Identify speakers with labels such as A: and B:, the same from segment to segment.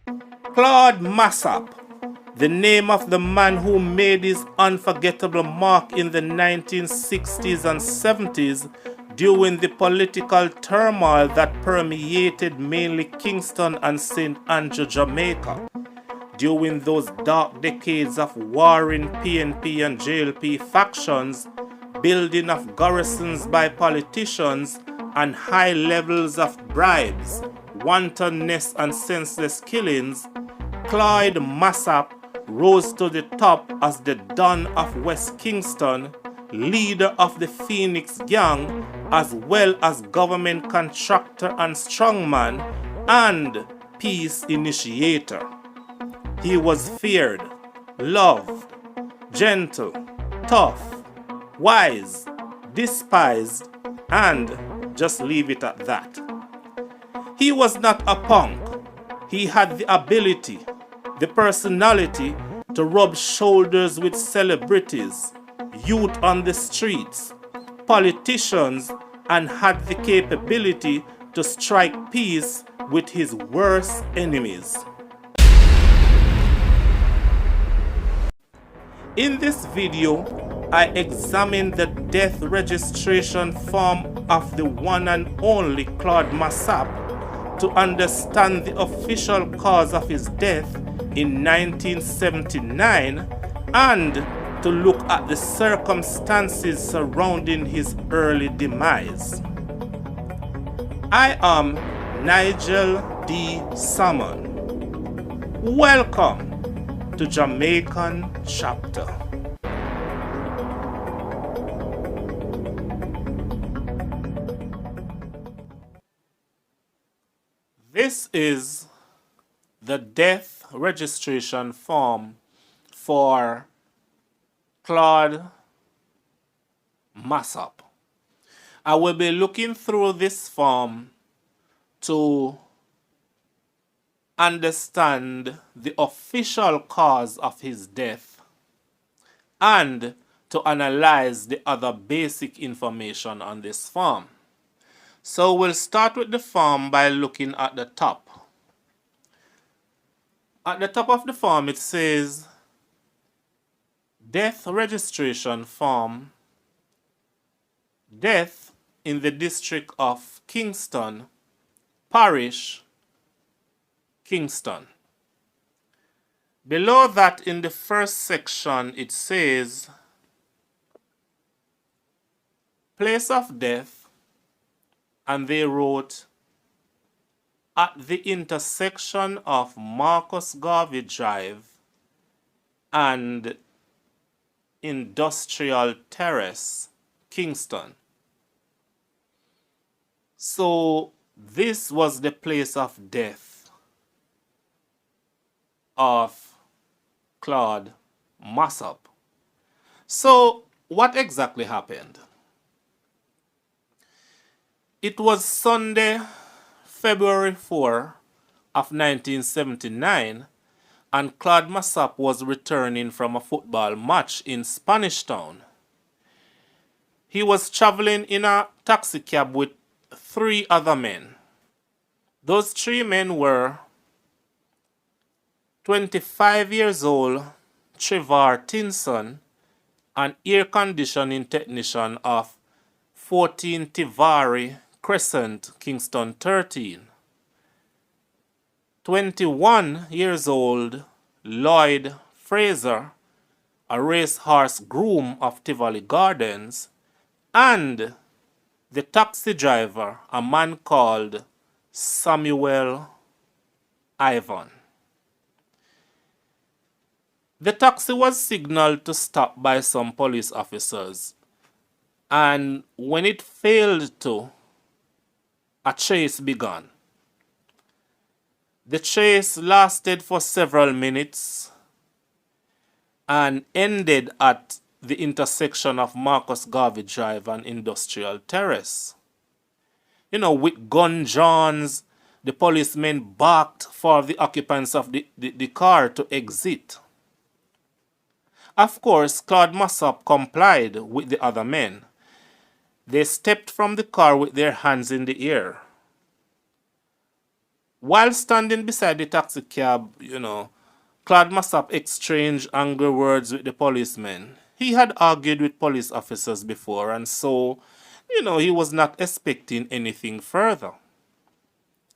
A: Claude Massop, the name of the man who made his unforgettable mark in the 1960s and 70s during the political turmoil that permeated mainly Kingston and St. Andrew, Jamaica. During those dark decades of warring PNP and JLP factions, building of garrisons by politicians, and high levels of bribes, wantonness, and senseless killings, Claude Massop rose to the top as the Don of West Kingston, leader of the Phoenix Gang, as well as government contractor and strongman and peace initiator. He was feared, loved, gentle, tough, wise, despised, and just leave it at that. He was not a punk. He had the ability, the personality to rub shoulders with celebrities, youth on the streets, politicians, and had the capability to strike peace with his worst enemies. In this video, I examine the death registration form of the one and only Claude Massap to understand the official cause of his death in 1979 and to look at the circumstances surrounding his early demise. I am Nigel D. Salmon. Welcome to Jamaican Chapter. This is the death registration form for Claude Massop. I will be looking through this form to understand the official cause of his death and to analyze the other basic information on this form. So we'll start with the form by looking at the top. At the top of the form it says death registration form, death in the district of Kingston, parish, Kingston. Below that in the first section it says place of death, and they wrote at the intersection of Marcus Garvey Drive and Industrial Terrace, Kingston. So this was the place of death of Claude Massop. So what exactly happened? It was Sunday, February 4 of 1979, and Claude Massop was returning from a football match in Spanish Town. He was traveling in a taxi cab with 3 other men. Those 3 men were 25 years old Trevor Tinson, an air conditioning technician of 14 Tivari Crescent, Kingston 13. 21 years old Lloyd Fraser, a racehorse groom of Tivoli Gardens, and the taxi driver, a man called Samuel Ivan. The taxi was signaled to stop by some police officers, and when it failed to, a chase began. The chase lasted for several minutes and ended at the intersection of Marcus Garvey Drive and Industrial Terrace. With gun johns, the policemen barked for the occupants of the car to exit. Of course, Claude Massop complied with the other men. They stepped from the car with their hands in the air. While standing beside the taxi cab, Claude Massap exchanged angry words with the policemen. He had argued with police officers before, and so, he was not expecting anything further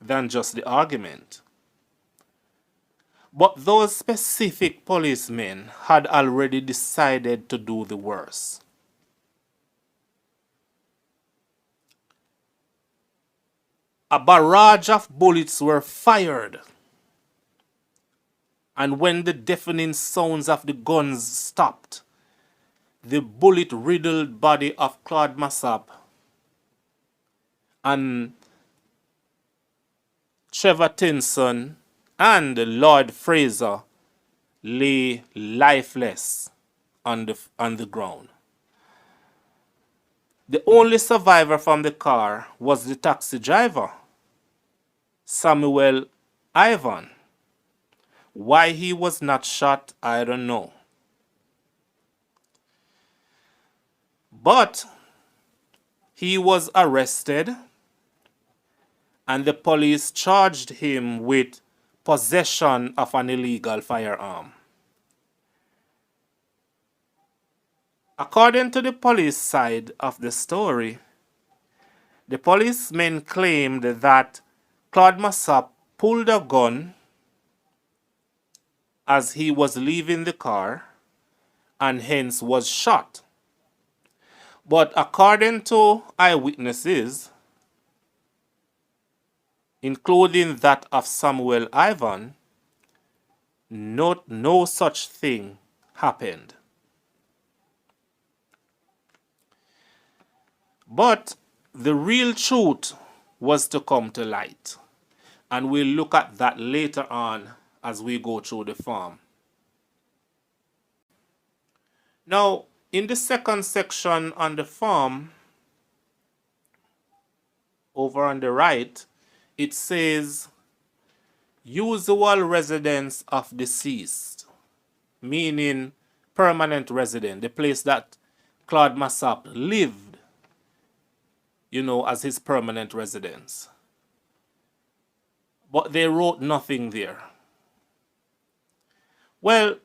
A: than just the argument. But those specific policemen had already decided to do the worst. A barrage of bullets were fired, and when the deafening sounds of the guns stopped, the bullet-riddled body of Claude Massap and Trevor Tinson and Lloyd Fraser lay lifeless on the ground. The only survivor from the car was the taxi driver, Samuel Ivan. Why he was not shot, I don't know. But he was arrested, and the police charged him with possession of an illegal firearm. According to the police side of the story, the policemen claimed that Claude Massap pulled a gun as he was leaving the car and hence was shot. But according to eyewitnesses, including that of Samuel Ivan, no such thing happened. But the real truth was to come to light, and we'll look at that later on as we go through the farm. Now, in the second section on the farm, over on the right, it says usual residence of deceased, meaning permanent resident, the place that Claude Massap lived, as his permanent residence. But they wrote nothing there. Well,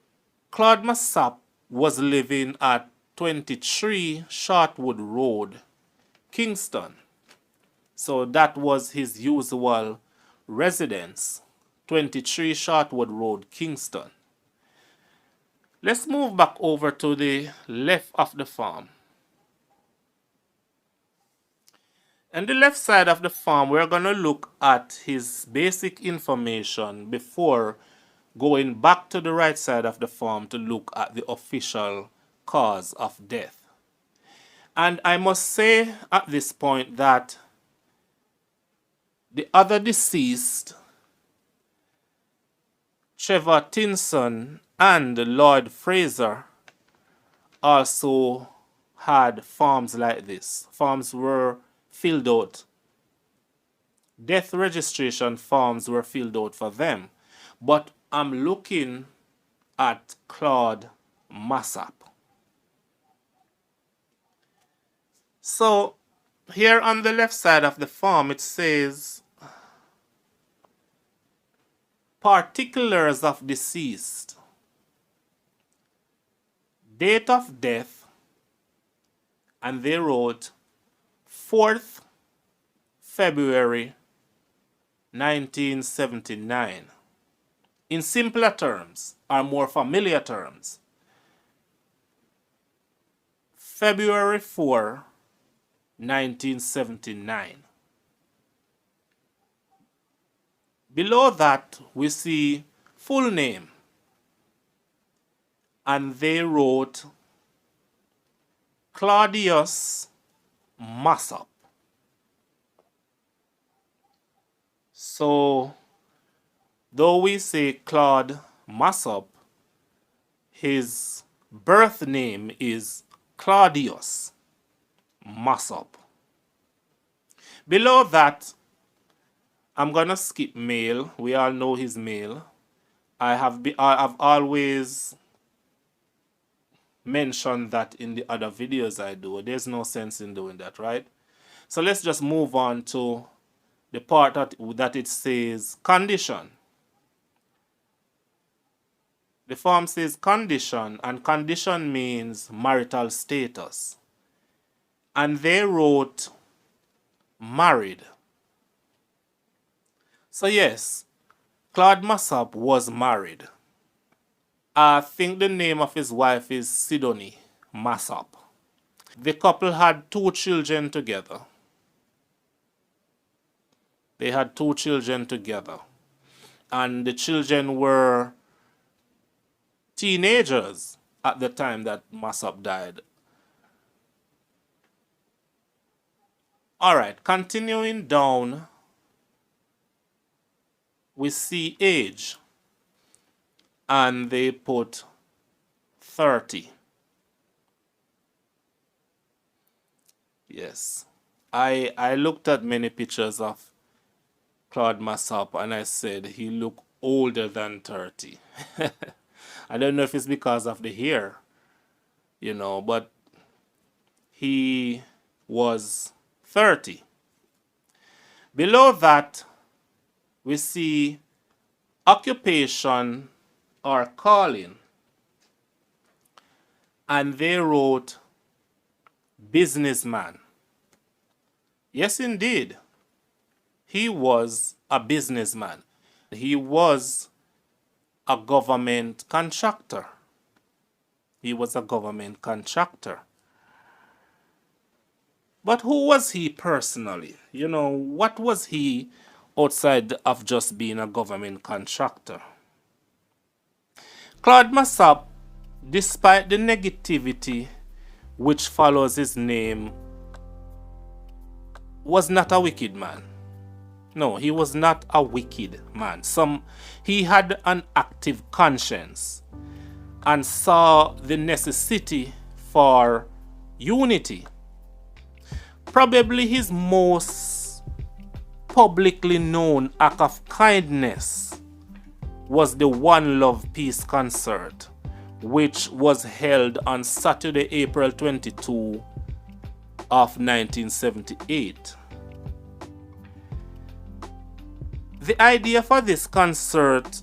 A: Claude Massap was living at 23 Shortwood Road, Kingston. So that was his usual residence, 23 Shortwood Road, Kingston. Let's move back over to the left of the farm. On the left side of the farm, we're going to look at his basic information before going back to the right side of the farm to look at the official cause of death. And I must say at this point that the other deceased, Trevor Tinson and Lloyd Fraser, also had farms like this. Farms were filled out. Death registration forms were filled out for them. But I'm looking at Claude Massop. So here on the left side of the form it says particulars of deceased, date of death, and they wrote 4th February 1979. In simpler terms, or more familiar terms, February 4, 1979. Below that, we see full name, and they wrote Claudius Massop. So, though we say Claude Massop, his birth name is Claudius Massop. Below that, I'm gonna skip male. We all know his male. I've always mentioned that in the other videos I do. There's no sense in doing that, right? So let's just move on to the part that it says condition. The form says condition, and condition means marital status. And they wrote married. So yes, Claude Massop was married. I think the name of his wife is Sidonie Massop. The couple had 2 children together. They had 2 children together. And the children were teenagers at the time that Massop died. Alright, continuing down, we see age. And they put 30. Yes. I looked at many pictures of Claude Massop and I said he looked older than 30. I don't know if it's because of the hair, but he was 30. Below that, we see occupation or calling. And they wrote businessman. Yes, indeed. He was a businessman. He was a government contractor. He was a government contractor. But who was he personally? What was he outside of just being a government contractor? Claude Massop, despite the negativity which follows his name, was not a wicked man. No, he was not a wicked man. He had an active conscience and saw the necessity for unity. Probably his most publicly known act of kindness was the One Love Peace concert, which was held on Saturday, April 22 of 1978. The idea for this concert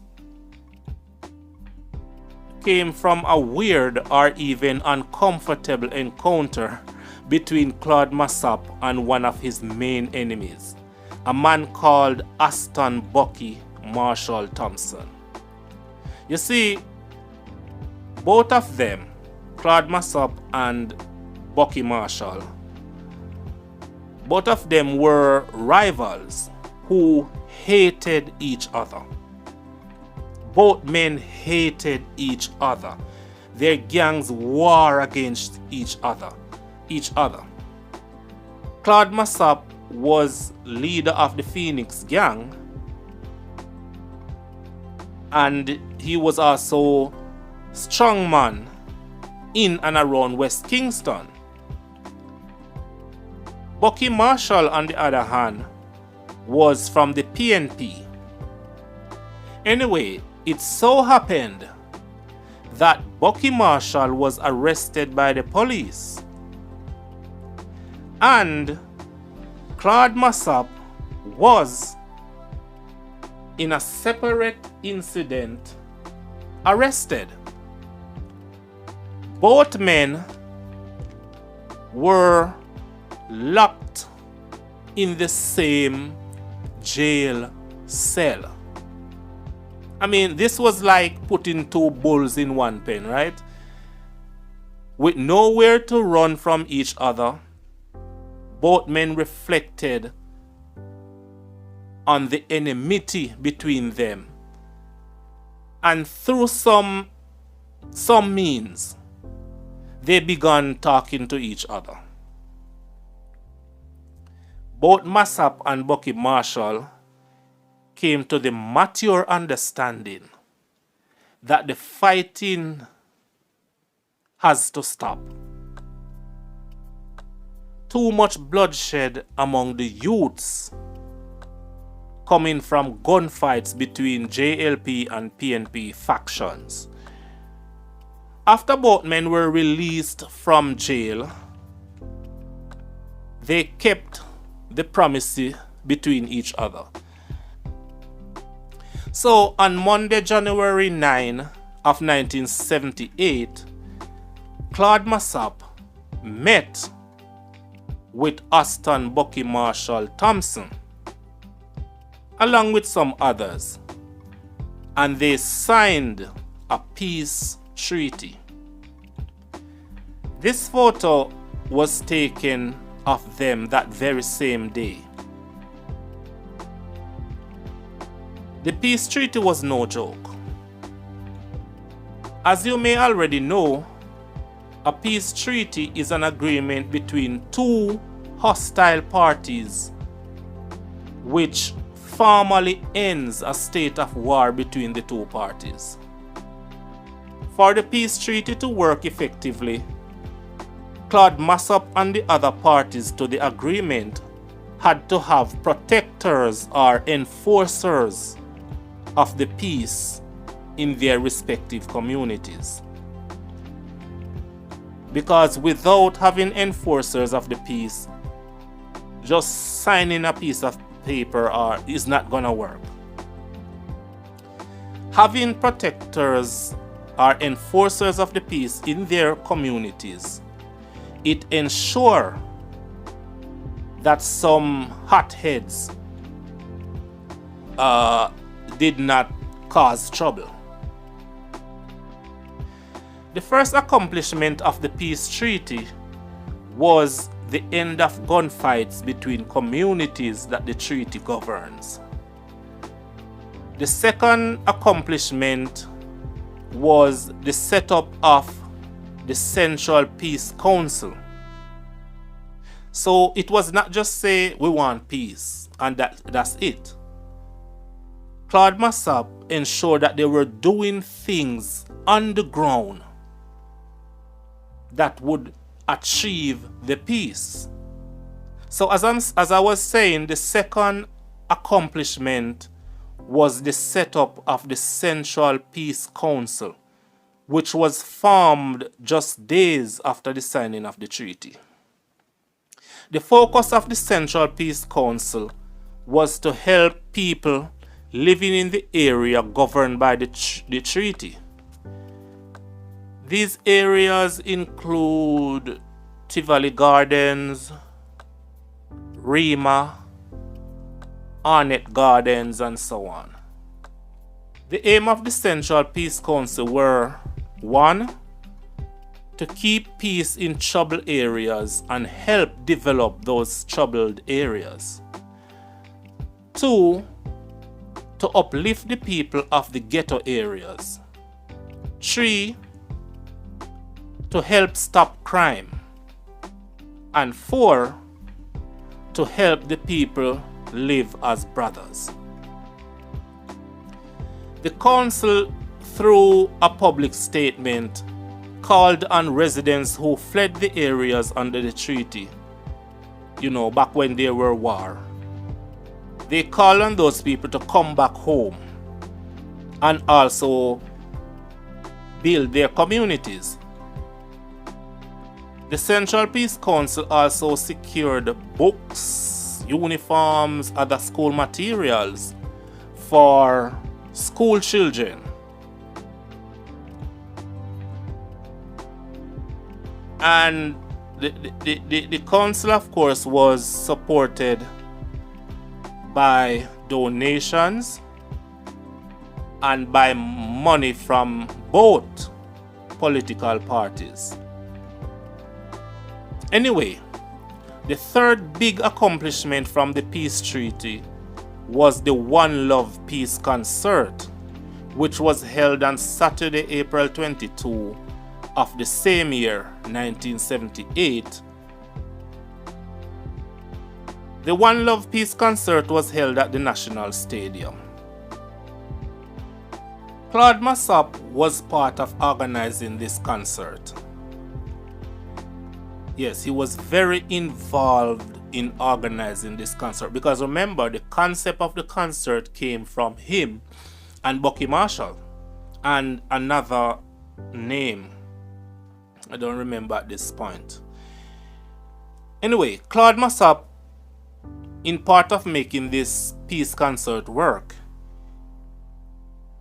A: came from a weird or even uncomfortable encounter between Claude Massop and one of his main enemies, a man called Aston Bucky Marshall Thompson. You see, both of them, Claude Massop and Bucky Marshall, both of them were rivals who hated each other. Both men hated each other. Their gangs war against each other. Claude Massop was leader of the Phoenix gang, and he was also strongman in and around West Kingston. Bucky Marshall, on the other hand, was from the PNP. Anyway, it so happened that Bucky Marshall was arrested by the police, and Claude Massop was, in a separate incident, arrested. Both men were locked in the same jail cell. I mean, this was like putting 2 bulls in one pen, right? With nowhere to run from each other, both men reflected on the enmity between them. And through some means, they began talking to each other. Both Massap and Bucky Marshall came to the mature understanding that the fighting has to stop. Too much bloodshed among the youths coming from gunfights between JLP and PNP factions. After both men were released from jail, they kept the between each other. So on Monday, January 9 of 1978, Claude Massop met with Aston Bucky Marshall Thompson, along with some others, and they signed a peace treaty. This photo was taken of them that very same day. The peace treaty was no joke. As you may already know, a peace treaty is an agreement between two hostile parties which formally ends a state of war between the two parties. For the peace treaty to work effectively, Claude Massop and the other parties to the agreement had to have protectors or enforcers of the peace in their respective communities. Because without having enforcers of the peace, just signing a piece of paper is not gonna work. Having protectors or enforcers of the peace in their communities, it ensures that some hotheads did not cause trouble. The first accomplishment of the peace treaty was the end of gunfights between communities that the treaty governs. The second accomplishment was the setup of the Central Peace Council. So it was not just say we want peace and that's it. Claude Massop ensured that they were doing things on the ground that would achieve the peace. So as I was saying, the second accomplishment was the setup of the Central Peace Council, which was formed just days after the signing of the treaty. The focus of the Central Peace Council was to help people living in the area governed by the treaty. These areas include Tivoli Gardens, Rima, Arnett Gardens, and so on. The aim of the Central Peace Council were 1. To keep peace in troubled areas and help develop those troubled areas. 2. To uplift the people of the ghetto areas. 3. To help stop crime. And 4. To help the people live as brothers. The council, through a public statement, called on residents who fled the areas under the treaty, back when there were war. They called on those people to come back home and also build their communities. The Central Peace Council also secured books, uniforms, other school materials for school children. And the council, of course, was supported by donations and by money from both political parties. Anyway, the third big accomplishment from the peace treaty was the One Love Peace Concert, which was held on Saturday, April 22 of the same year, 1978. The One Love Peace Concert was held at the National Stadium. Claude Massop was part of organizing this concert. Yes, he was very involved in organizing this concert because remember, the concept of the concert came from him and Bucky Marshall and another name I don't remember at this point. Anyway, Claude Massop in part of making this peace concert work.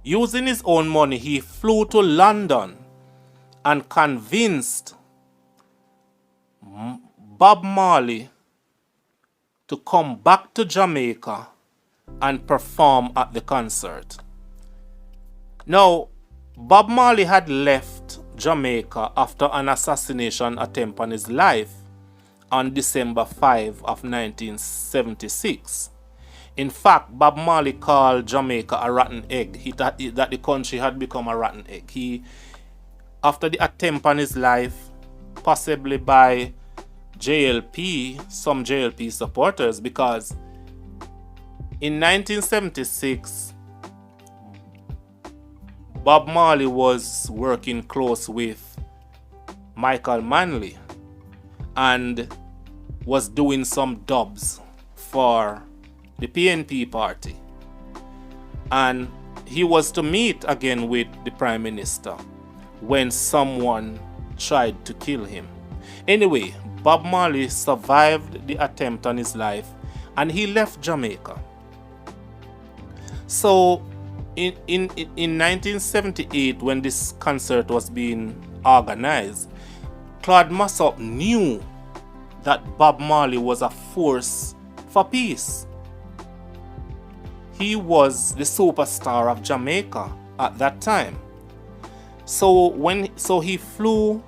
A: Using his own money, he flew to London and convinced Bob Marley to come back to Jamaica and perform at the concert. Now, Bob Marley had left Jamaica after an assassination attempt on his life on December 5 of 1976. In fact, Bob Marley called Jamaica a rotten egg. That the country had become a rotten egg. After the attempt on his life, possibly by some JLP supporters, because in 1976, Bob Marley was working close with Michael Manley and was doing some dubs for the PNP party. And he was to meet again with the Prime Minister when someone tried to kill him. Anyway, Bob Marley survived the attempt on his life and he left Jamaica. So in 1978, when this concert was being organized, Claude Massop knew that Bob Marley was a force for peace. He was the superstar of Jamaica at that time. So he flew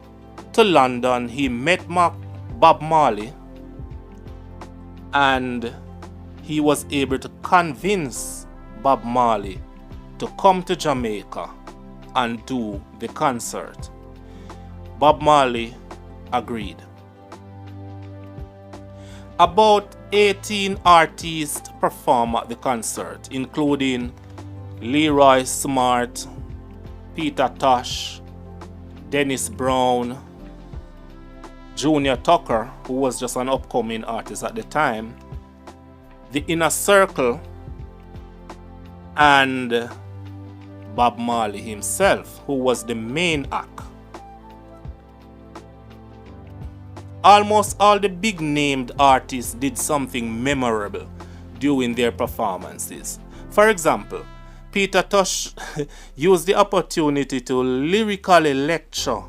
A: to London, he met Bob Marley, and he was able to convince Bob Marley to come to Jamaica and do the concert. Bob Marley agreed. About 18 artists performed at the concert, including Leroy Smart, Peter Tosh, Dennis Brown, Junior Tucker, who was just an upcoming artist at the time, The Inner Circle, and Bob Marley himself, who was the main act. Almost all the big named artists did something memorable during their performances. For example, Peter Tosh used the opportunity to lyrically lecture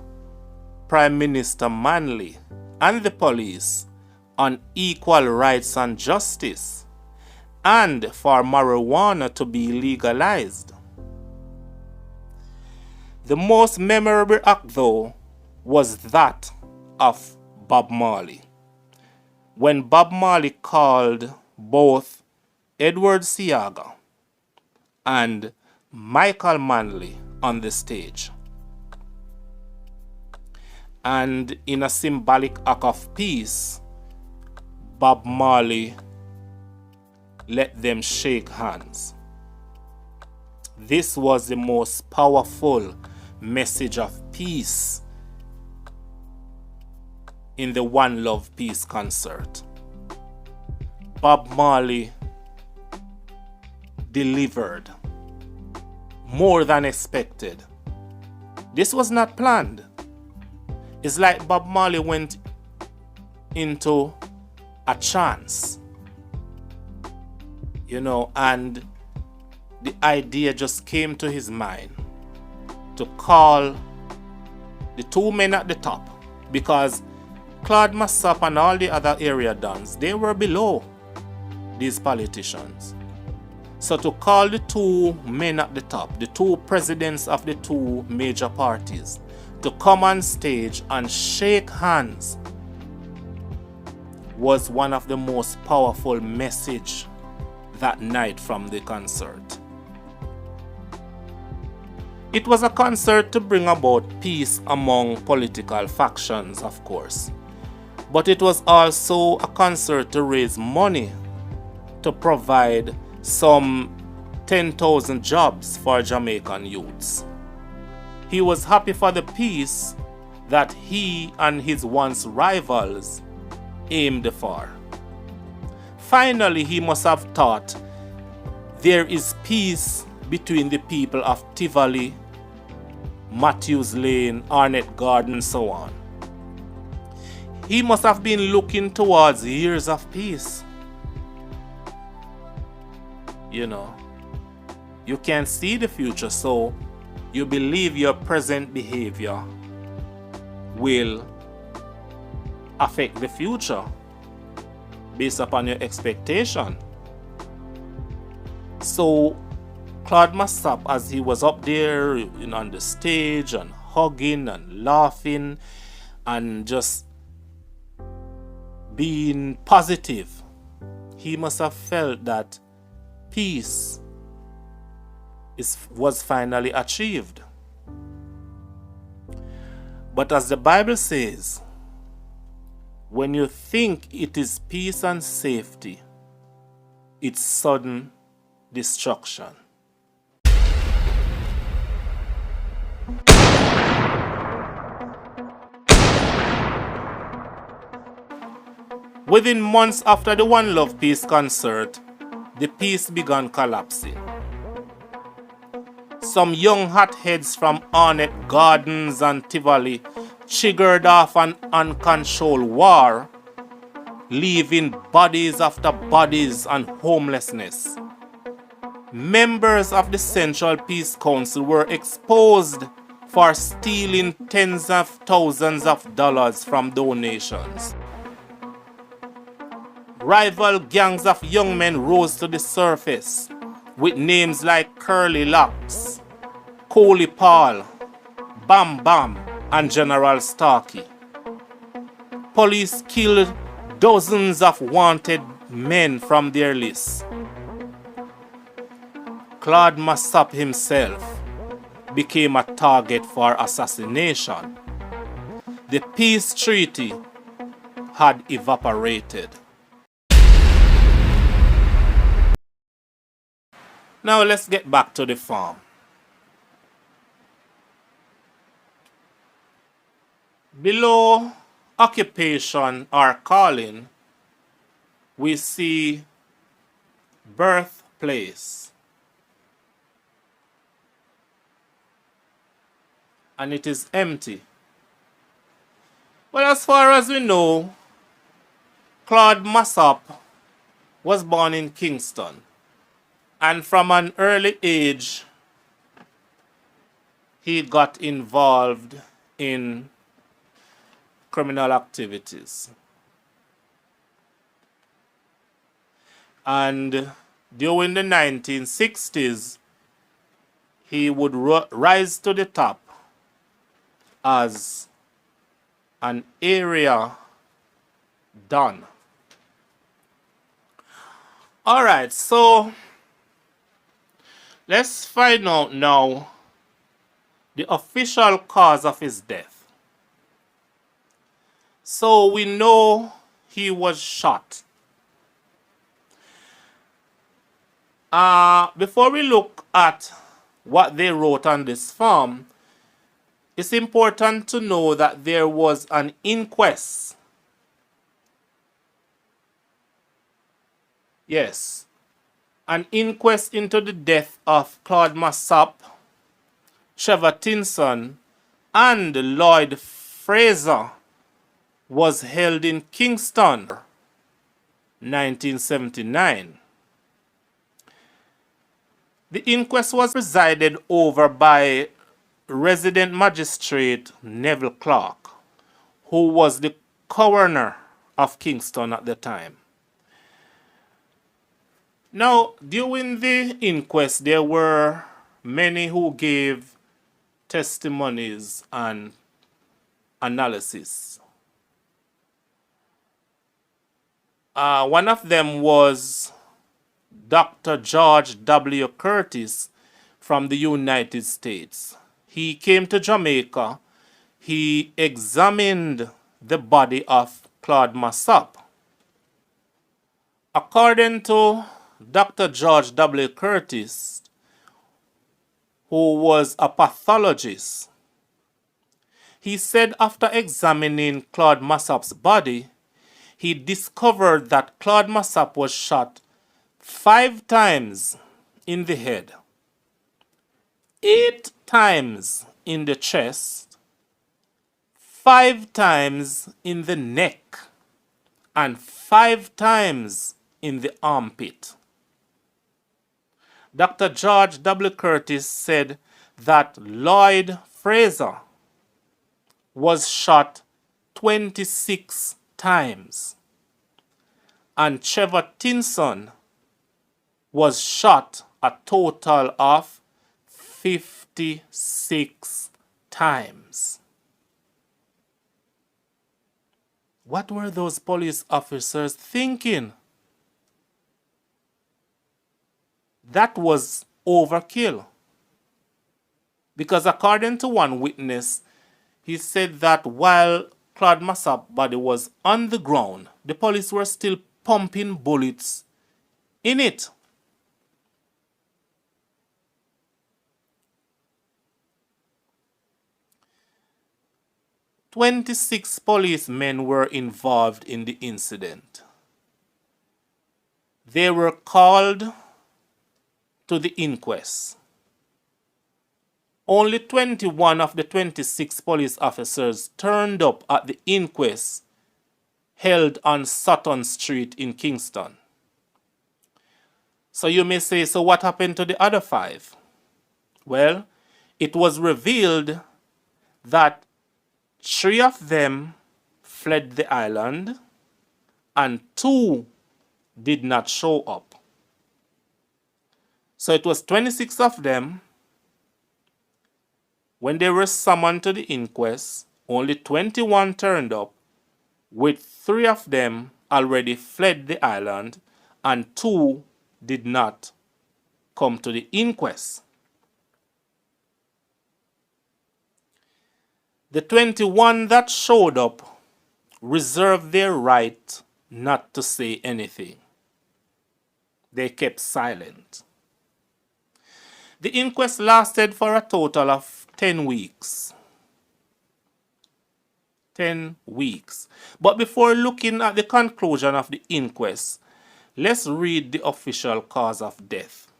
A: Prime Minister Manley and the police on equal rights and justice, and for marijuana to be legalized. The most memorable act, though, was that of Bob Marley, when Bob Marley called both Edward Seaga and Michael Manley on the stage. And in a symbolic act of peace, Bob Marley let them shake hands. This was the most powerful message of peace in the One Love Peace concert. Bob Marley delivered more than expected. This was not planned. It's like Bob Marley went into a trance, and the idea just came to his mind to call the two men at the top, because Claude Massop and all the other area dons, they were below these politicians. So to call the two men at the top, the two presidents of the two major parties, to come on stage and shake hands was one of the most powerful messages that night from the concert. It was a concert to bring about peace among political factions, of course, but it was also a concert to raise money to provide some 10,000 jobs for Jamaican youths. He was happy for the peace that he and his once rivals aimed for. Finally, he must have thought there is peace between the people of Tivoli, Matthews Lane, Arnett Garden, and so on. He must have been looking towards years of peace. You know, you can't see the future, so you believe your present behavior will affect the future based upon your expectation. So Claude Massop, as he was up there, you know, on the stage and hugging and laughing and just being positive, he must have felt that peace was finally achieved. But as the Bible says, when you think it is peace and safety, it's sudden destruction. Within months after the One Love Peace concert, the peace began collapsing. Some young hotheads from Arnett Gardens and Tivoli triggered off an uncontrolled war, leaving bodies after bodies and homelessness. Members of the Central Peace Council were exposed for stealing tens of thousands of dollars from donations. Rival gangs of young men rose to the surface with names like Curly Locks, Coley Paul, Bam Bam, and General Starkey. Police killed dozens of wanted men from their list. Claude Massop himself became a target for assassination. The peace treaty had evaporated. Now let's get back to the farm. Below occupation or calling, we see birthplace. And it is empty. Well, as far as we know, Claude Massop was born in Kingston. And from an early age, he got involved in criminal activities. And during the 1960s, he would rise to the top as an area don. All right, so let's find out now the official cause of his death. So we know he was shot. Before we look at what they wrote on this form, it's important to know that there was an inquest. Yes, an inquest into the death of Claude Massop, Trevor Tinson, and Lloyd Fraser was held in Kingston, 1979. The inquest was presided over by resident magistrate Neville Clark, who was the coroner of Kingston at the time. Now, during the inquest, there were many who gave testimonies and analysis. One of them was Dr. George W. Curtis from the United States. He came to Jamaica. He examined the body of Claude Massop. According to Dr. George W. Curtis, who was a pathologist, he said after examining Claude Massop's body, he discovered that Claude Massop was shot 5 times in the head, 8 times in the chest, 5 times in the neck, and 5 times in the armpit. Dr. George W. Curtis said that Lloyd Fraser was shot 26 times and Trevor Tinson was shot a total of 56 times. What were those police officers thinking? That was overkill. Because according to one witness, he said that while Claude Massop's body was on the ground, the police were still pumping bullets in it. "26 policemen were involved in the incident. They were called to the inquest. Only 21 of the 26 police officers turned up at the inquest held on Sutton Street in Kingston. So you may say, so what happened to the other 5? Well, it was revealed that 3 of them fled the island and 2 did not show up. So it was 26 of them. When they were summoned to the inquest, only 21 turned up, with 3 of them already fled the island and 2 did not come to the inquest. The 21 that showed up reserved their right not to say anything. They kept silent. The inquest lasted for a total of 10 weeks. 10 weeks. But before looking at the conclusion of the inquest, let's read the official cause of death.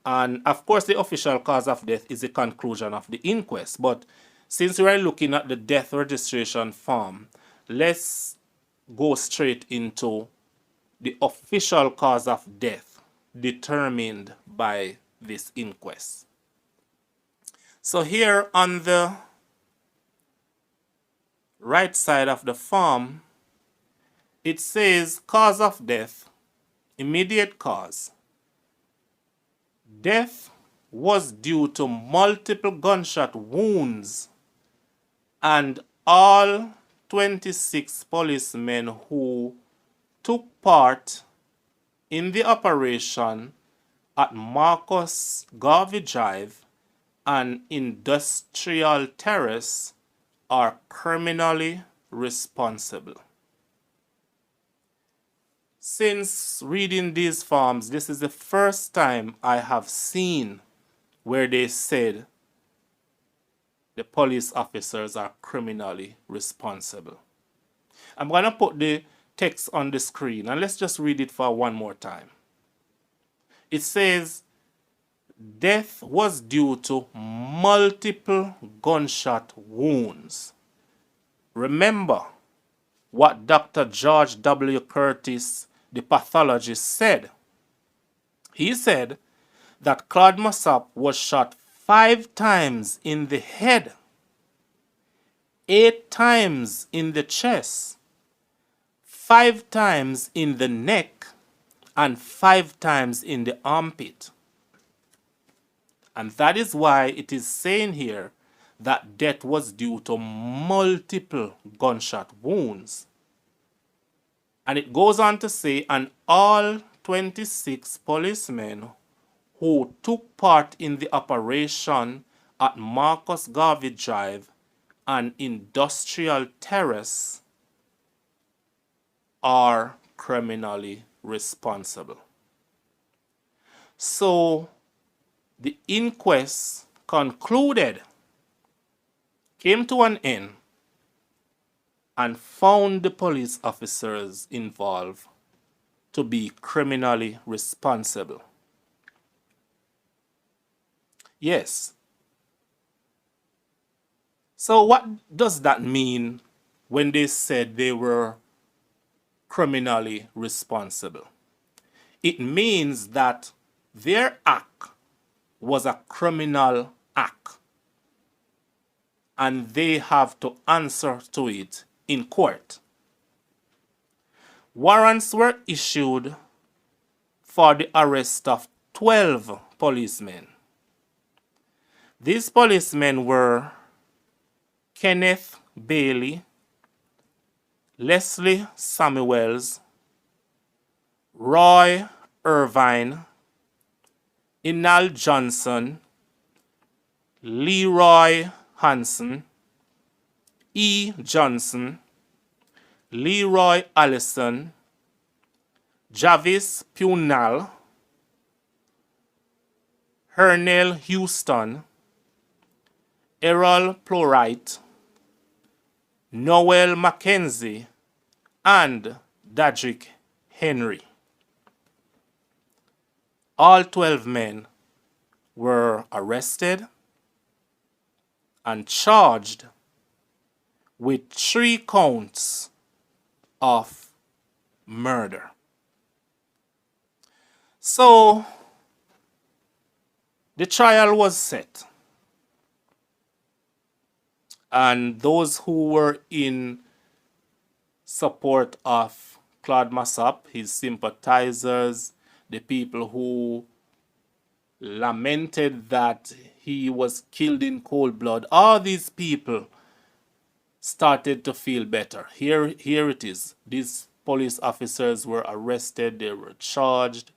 A: And of course, the official cause of death is the conclusion of the inquest. But since we are looking at the death registration form, let's go straight into the official cause of death determined by this inquest. So here on the right side of the form, it says cause of death, immediate cause. Death was due to multiple gunshot wounds, and all 26 policemen who took part in the operation at Marcus Garvey Drive and Industrial Terrace are criminally responsible. Since reading these forms, this is the first time I have seen where they said the police officers are criminally responsible. I'm going to put the text on the screen and let's just read it for one more time. It says, death was due to multiple gunshot wounds. Remember what Dr. George W. Curtis, the pathologist, said. He said that Claude Massop was shot 5 times in the head, 8 times in the chest, 5 times in the neck, and 5 times in the armpit. And that is why it is saying here that death was due to multiple gunshot wounds. And it goes on to say, and all 26 policemen who took part in the operation at Marcus Garvey Drive and Industrial Terrace are criminally responsible. So the inquest concluded, came to an end, and found the police officers involved to be criminally responsible. Yes. So what does that mean when they said they were criminally responsible? It means that Their act was a criminal act, and they have to answer to it in court. Warrants were issued for the arrest of 12 policemen. These policemen were Kenneth Bailey, Leslie Samuels, Roy Irvine, Inal Johnson, Leroy Hanson, E. Johnson, Leroy Allison, Javis Punal, Hernell Houston, Errol Plowright, Noel Mackenzie, and Dadrick Henry. All 12 men were arrested and charged with 3 counts of murder. So, the trial was set, and those who were in support of Claude Massop, his sympathizers, the people who lamented that he was killed in cold blood, all these people started to feel better. Here it is. These police officers were arrested, they were charged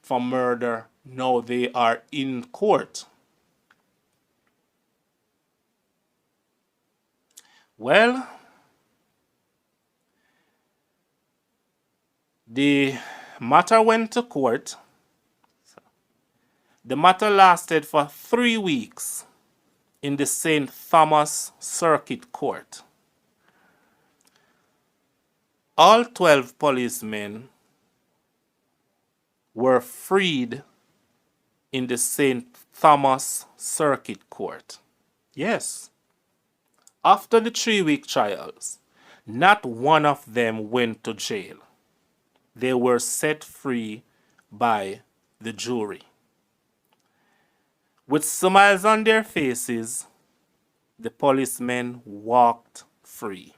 A: for murder. Now they are in court. Well, the matter went to court. The matter lasted for 3 weeks in the St. Thomas Circuit Court. All 12 policemen were freed in the St. Thomas Circuit Court. Yes. After the 3-week trials, not one of them went to jail. They were set free by the jury. With smiles on their faces, the policemen walked free.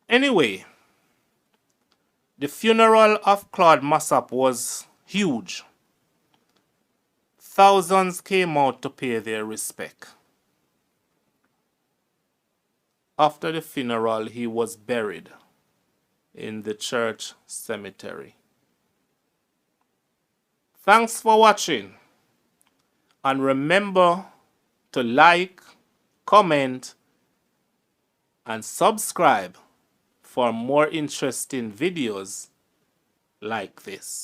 A: Anyway, the funeral of Claude Massop was huge. Thousands came out to pay their respect. After the funeral, he was buried in the church cemetery. Thanks for watching, and remember to like, comment, and subscribe for more interesting videos like this.